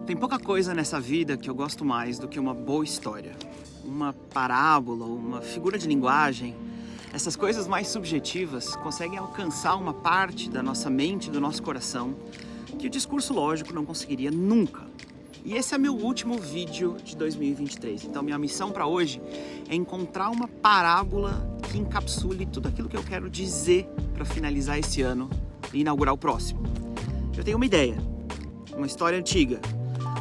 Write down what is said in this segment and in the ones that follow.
Tem pouca coisa nessa vida que eu gosto mais do que uma boa história. Uma parábola, uma figura de linguagem. Essas coisas mais subjetivas conseguem alcançar uma parte da nossa mente, do nosso coração, que o discurso lógico não conseguiria nunca. E esse é meu último vídeo de 2023. Então minha missão para hoje é encontrar uma parábola que encapsule tudo aquilo que eu quero dizer para finalizar esse ano e inaugurar o próximo. Eu tenho uma ideia, uma história antiga,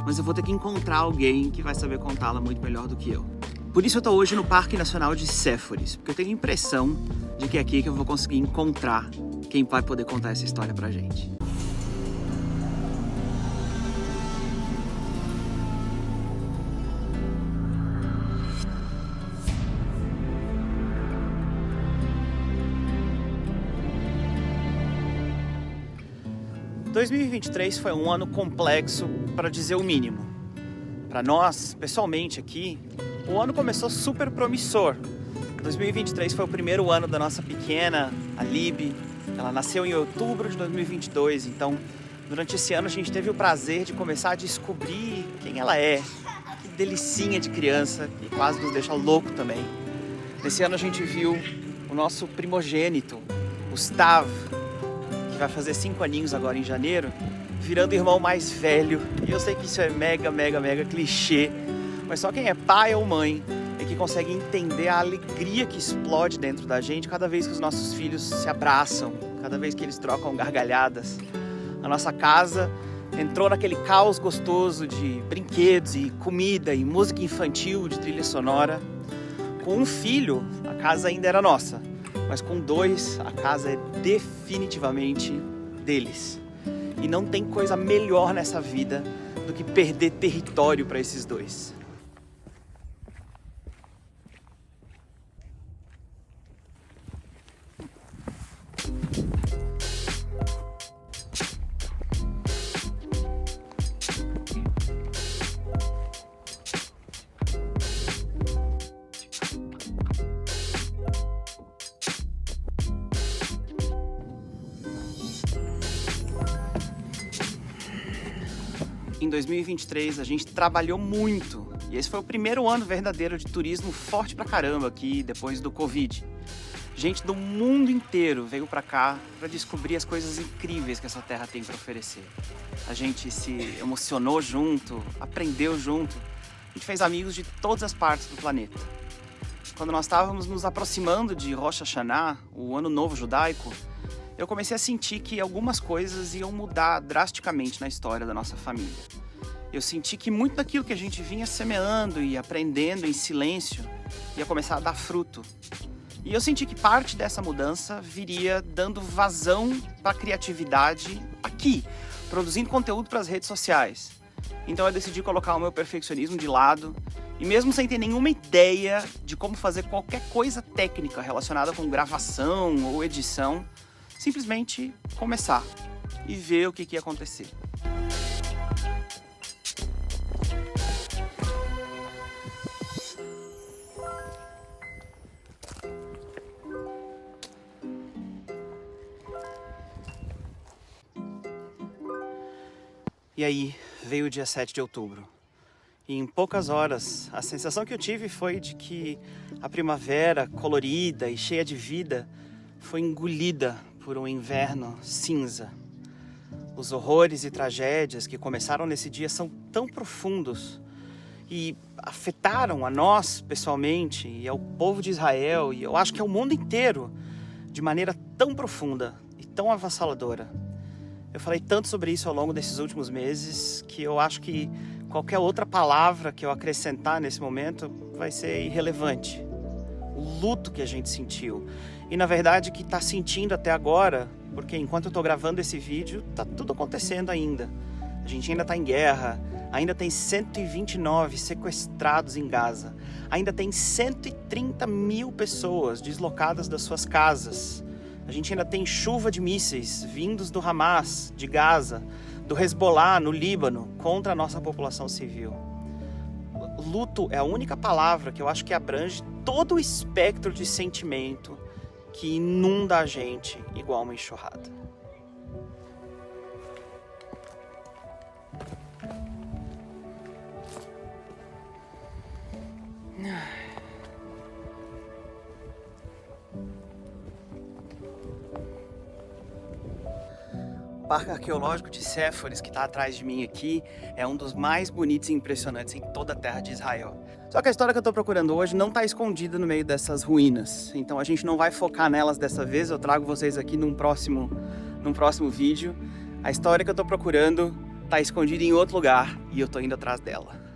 mas eu vou ter que encontrar alguém que vai saber contá-la muito melhor do que eu. Por isso eu estou hoje no Parque Nacional de Séforis, porque eu tenho a impressão de que é aqui que eu vou conseguir encontrar quem vai poder contar essa história pra gente. Em 2023 foi um ano complexo, para dizer o mínimo. Para nós, pessoalmente aqui, o ano começou super promissor. 2023 foi o primeiro ano da nossa pequena, a Lib. Ela nasceu em outubro de 2022, então durante esse ano a gente teve o prazer de começar a descobrir quem ela é. Que delicinha de criança, que quase nos deixa louco também. Nesse ano a gente viu o nosso primogênito, Gustavo, que vai fazer 5 aninhos agora em janeiro, virando o irmão mais velho. E eu sei que isso é mega clichê, mas só quem é pai ou mãe é que consegue entender a alegria que explode dentro da gente cada vez que os nossos filhos se abraçam, cada vez que eles trocam gargalhadas. A nossa casa entrou naquele caos gostoso de brinquedos e comida e música infantil, de trilha sonora. Com um filho, a casa ainda era nossa, mas com 2, a casa é definitivamente deles. E não tem coisa melhor nessa vida do que perder território para esses 2. Em 2023 a gente trabalhou muito e esse foi o primeiro ano verdadeiro de turismo forte pra caramba aqui depois do Covid. Gente do mundo inteiro veio pra cá pra descobrir as coisas incríveis que essa terra tem pra oferecer. A gente se emocionou junto, aprendeu junto, a gente fez amigos de todas as partes do planeta. Quando nós estávamos nos aproximando de Rosh Hashanah, o Ano Novo Judaico, eu comecei a sentir que algumas coisas iam mudar drasticamente na história da nossa família. Eu senti que muito daquilo que a gente vinha semeando e aprendendo em silêncio ia começar a dar fruto. E eu senti que parte dessa mudança viria dando vazão para a criatividade aqui, produzindo conteúdo para as redes sociais. Então eu decidi colocar o meu perfeccionismo de lado e mesmo sem ter nenhuma ideia de como fazer qualquer coisa técnica relacionada com gravação ou edição, simplesmente começar e ver o que ia acontecer. E aí veio o dia 7 de outubro. E em poucas horas, a sensação que eu tive foi de que a primavera colorida e cheia de vida foi engolida por um inverno cinza. Os horrores e tragédias que começaram nesse dia são tão profundos e afetaram a nós pessoalmente e ao povo de Israel e eu acho que ao mundo inteiro de maneira tão profunda e tão avassaladora. Eu falei tanto sobre isso ao longo desses últimos meses que eu acho que qualquer outra palavra que eu acrescentar nesse momento vai ser irrelevante. O luto que a gente sentiu e na verdade que está sentindo até agora, porque enquanto eu estou gravando esse vídeo está tudo acontecendo ainda. A gente ainda está em guerra, ainda tem 129 sequestrados em Gaza, ainda tem 130 mil pessoas deslocadas das suas casas. A gente ainda tem chuva de mísseis vindos do Hamas, de Gaza, do Hezbollah no Líbano, contra a nossa população civil. Luto é a única palavra que eu acho que abrange todo o espectro de sentimento que inunda a gente igual uma enxurrada. O Parque Arqueológico de Séforis, que está atrás de mim aqui, é um dos mais bonitos e impressionantes em toda a terra de Israel. Só que a história que eu estou procurando hoje não está escondida no meio dessas ruínas. Então a gente não vai focar nelas dessa vez, eu trago vocês aqui num próximo vídeo. A história que eu estou procurando está escondida em outro lugar e eu estou indo atrás dela.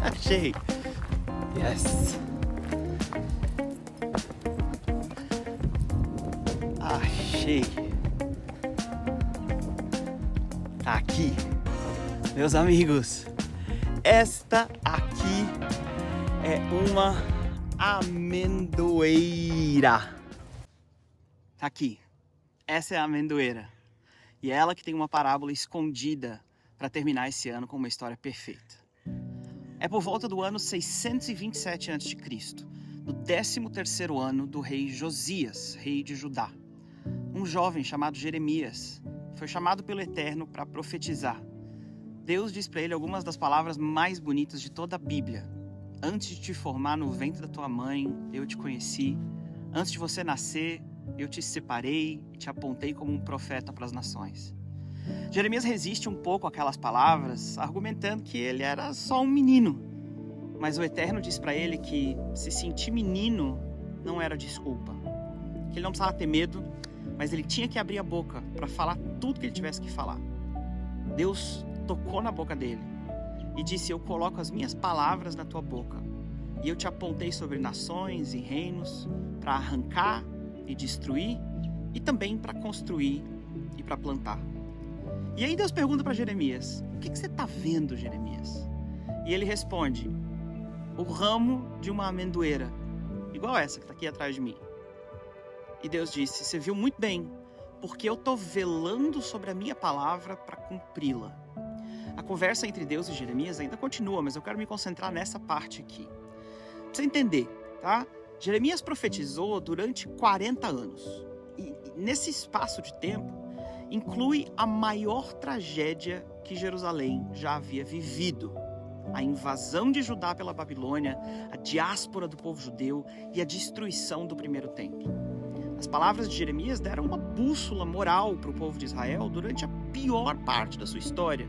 Achei! Yes! Achei! Tá aqui, meus amigos! Esta aqui é uma amendoeira! Tá aqui! Essa é a amendoeira. E é ela que tem uma parábola escondida para terminar esse ano com uma história perfeita. É por volta do ano 627 a.C., no 13º ano do rei Josias, rei de Judá. Um jovem chamado Jeremias foi chamado pelo Eterno para profetizar. Deus diz para ele algumas das palavras mais bonitas de toda a Bíblia. Antes de te formar no ventre da tua mãe, eu te conheci. Antes de você nascer, eu te separei e te apontei como um profeta para as nações. Jeremias resiste um pouco àquelas palavras, argumentando que ele era só um menino. Mas o Eterno diz para ele que se sentir menino não era desculpa. Que ele não precisava ter medo, mas ele tinha que abrir a boca para falar tudo que ele tivesse que falar. Deus tocou na boca dele e disse: eu coloco as minhas palavras na tua boca. E eu te apontei sobre nações e reinos para arrancar e destruir e também para construir e para plantar. E aí Deus pergunta para Jeremias: o que você está vendo, Jeremias? E ele responde: o ramo de uma amendoeira, igual essa que está aqui atrás de mim. E Deus disse: você viu muito bem, porque eu estou velando sobre a minha palavra para cumpri-la. A conversa entre Deus e Jeremias ainda continua, mas eu quero me concentrar nessa parte aqui. Pra você entender, tá? Jeremias profetizou durante 40 anos. E nesse espaço de tempo, inclui a maior tragédia que Jerusalém já havia vivido. A invasão de Judá pela Babilônia, a diáspora do povo judeu e a destruição do primeiro templo. As palavras de Jeremias deram uma bússola moral para o povo de Israel durante a pior parte da sua história.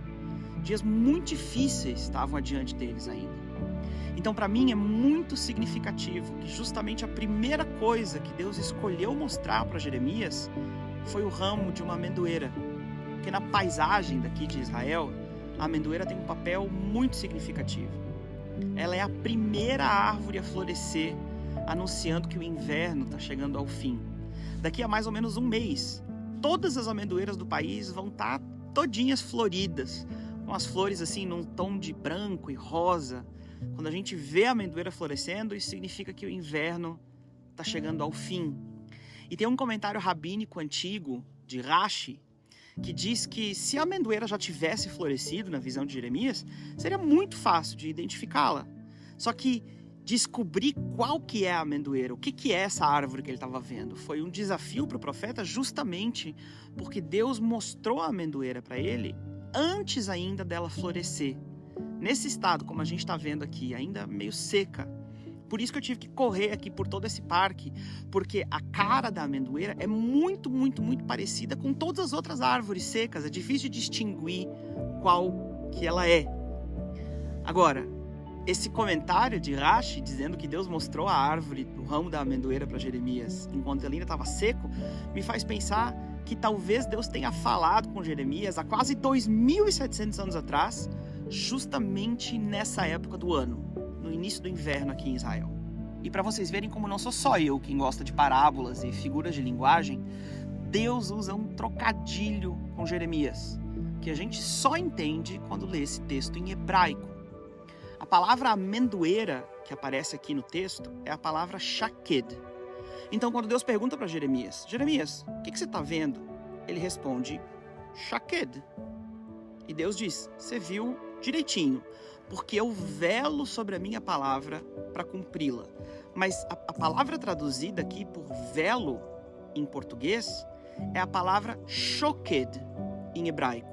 Dias muito difíceis estavam adiante deles ainda. Então, para mim, é muito significativo que justamente a primeira coisa que Deus escolheu mostrar para Jeremias foi o ramo de uma amendoeira. Porque na paisagem daqui de Israel, a amendoeira tem um papel muito significativo. Ela é a primeira árvore a florescer, anunciando que o inverno está chegando ao fim. Daqui a mais ou menos um mês, todas as amendoeiras do país vão estar todinhas floridas, com as flores assim num tom de branco e rosa. Quando a gente vê a amendoeira florescendo, isso significa que o inverno está chegando ao fim. E tem um comentário rabínico antigo de Rashi que diz que se a amendoeira já tivesse florescido na visão de Jeremias, seria muito fácil de identificá-la. Só que descobrir qual que é a amendoeira, o que é essa árvore que ele estava vendo, foi um desafio para o profeta, justamente porque Deus mostrou a amendoeira para ele antes ainda dela florescer. Nesse estado, como a gente está vendo aqui, ainda meio seca. Por isso que eu tive que correr aqui por todo esse parque, porque a cara da amendoeira é muito, muito, muito parecida com todas as outras árvores secas. É difícil de distinguir qual que ela é. Agora, esse comentário de Rashi, dizendo que Deus mostrou a árvore, o ramo da amendoeira para Jeremias, enquanto ele ainda estava seco, me faz pensar que talvez Deus tenha falado com Jeremias há quase 2.700 anos atrás, justamente nessa época do ano. no início do inverno aqui em Israel. E para vocês verem como não sou só eu quem gosta de parábolas e figuras de linguagem, Deus usa um trocadilho com Jeremias, que a gente só entende quando lê esse texto em hebraico. A palavra amendoeira que aparece aqui no texto é a palavra shaked. Então, quando Deus pergunta para Jeremias, Jeremias, o que você está vendo? Ele responde, shaked. E Deus diz, você viu direitinho, porque eu velo sobre a minha palavra para cumpri-la. Mas a palavra traduzida aqui por velo em português é a palavra shoked em hebraico.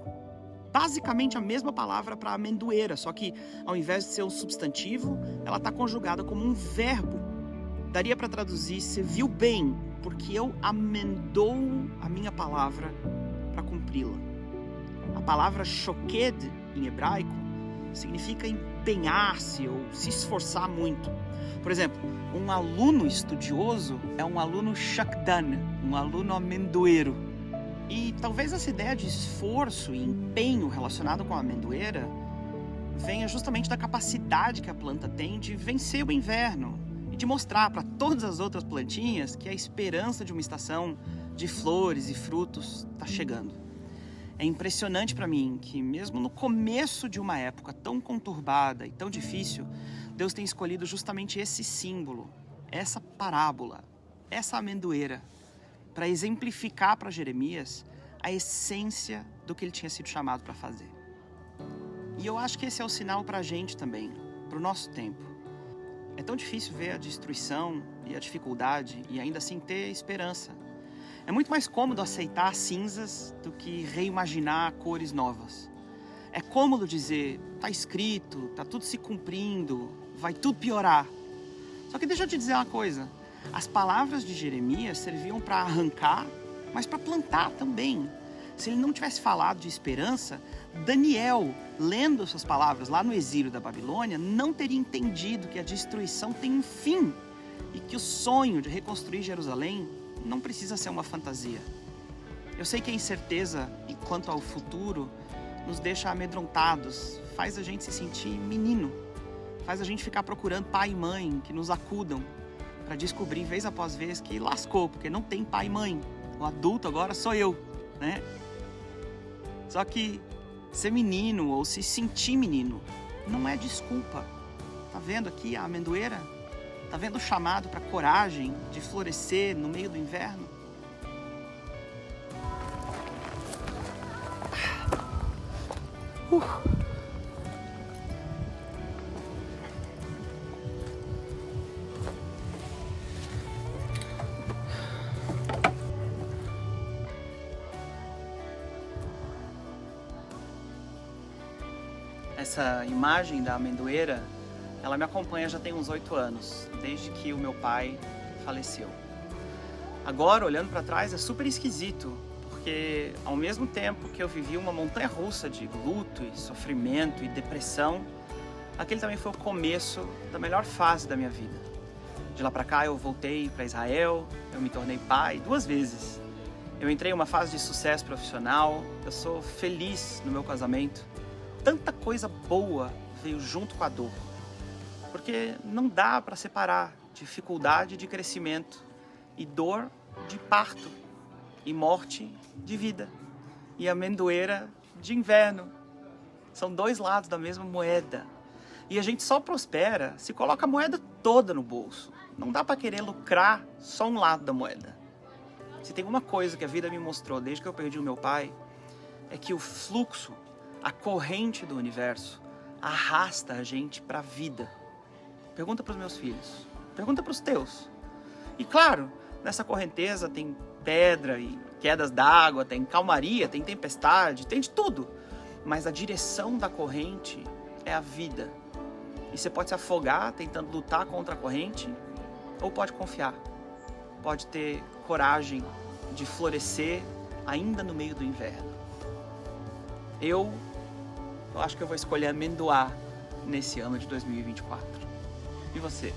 Basicamente a mesma palavra para amendoeira, só que ao invés de ser um substantivo, ela está conjugada como um verbo. Daria para traduzir, você viu bem, porque eu amendou a minha palavra para cumpri-la. A palavra shoked em hebraico significa empenhar-se ou se esforçar muito. Por exemplo, um aluno estudioso é um aluno shakdan, um aluno amendoeiro. E talvez essa ideia de esforço e empenho relacionado com a amendoeira venha justamente da capacidade que a planta tem de vencer o inverno e de mostrar para todas as outras plantinhas que a esperança de uma estação de flores e frutos está chegando. É impressionante para mim que mesmo no começo de uma época tão conturbada e tão difícil, Deus tem escolhido justamente esse símbolo, essa parábola, essa amendoeira, para exemplificar para Jeremias a essência do que ele tinha sido chamado para fazer. E eu acho que esse é o sinal para a gente também, para o nosso tempo. É tão difícil ver a destruição e a dificuldade e ainda assim ter esperança. É muito mais cômodo aceitar cinzas do que reimaginar cores novas. É cômodo dizer, tá escrito, tá tudo se cumprindo, vai tudo piorar. Só que deixa eu te dizer uma coisa, as palavras de Jeremias serviam para arrancar, mas para plantar também. Se ele não tivesse falado de esperança, Daniel, lendo essas palavras lá no exílio da Babilônia, não teria entendido que a destruição tem um fim e que o sonho de reconstruir Jerusalém não precisa ser uma fantasia. Eu sei que a incerteza quanto ao futuro nos deixa amedrontados, faz a gente se sentir menino, faz a gente ficar procurando pai e mãe que nos acudam para descobrir vez após vez que lascou, porque não tem pai e mãe. O adulto agora sou eu, né? Só que ser menino ou se sentir menino não é desculpa. Tá vendo aqui a amendoeira? Tá vendo o chamado para coragem de florescer no meio do inverno? Essa imagem da amendoeira, ela me acompanha já tem uns 8 anos, desde que o meu pai faleceu. Agora, olhando para trás, é super esquisito, porque ao mesmo tempo que eu vivi uma montanha-russa de luto e sofrimento e depressão, aquele também foi o começo da melhor fase da minha vida. De lá para cá eu voltei para Israel, eu me tornei pai 2 vezes. Eu entrei em uma fase de sucesso profissional, eu sou feliz no meu casamento. Tanta coisa boa veio junto com a dor, porque não dá para separar dificuldade de crescimento e dor de parto, e morte de vida, e amendoeira de inverno. São 2 lados da mesma moeda, e a gente só prospera se coloca a moeda toda no bolso. Não dá para querer lucrar só um lado da moeda. Se tem uma coisa que a vida me mostrou desde que eu perdi o meu pai, é que o fluxo, a corrente do universo arrasta a gente para a vida. Pergunta para os meus filhos, pergunta para os teus. E claro, nessa correnteza tem pedra e quedas d'água, tem calmaria, tem tempestade, tem de tudo. Mas a direção da corrente é a vida. E você pode se afogar tentando lutar contra a corrente, ou pode confiar. Pode ter coragem de florescer ainda no meio do inverno. Eu acho que eu vou escolher amendoar nesse ano de 2024. E você?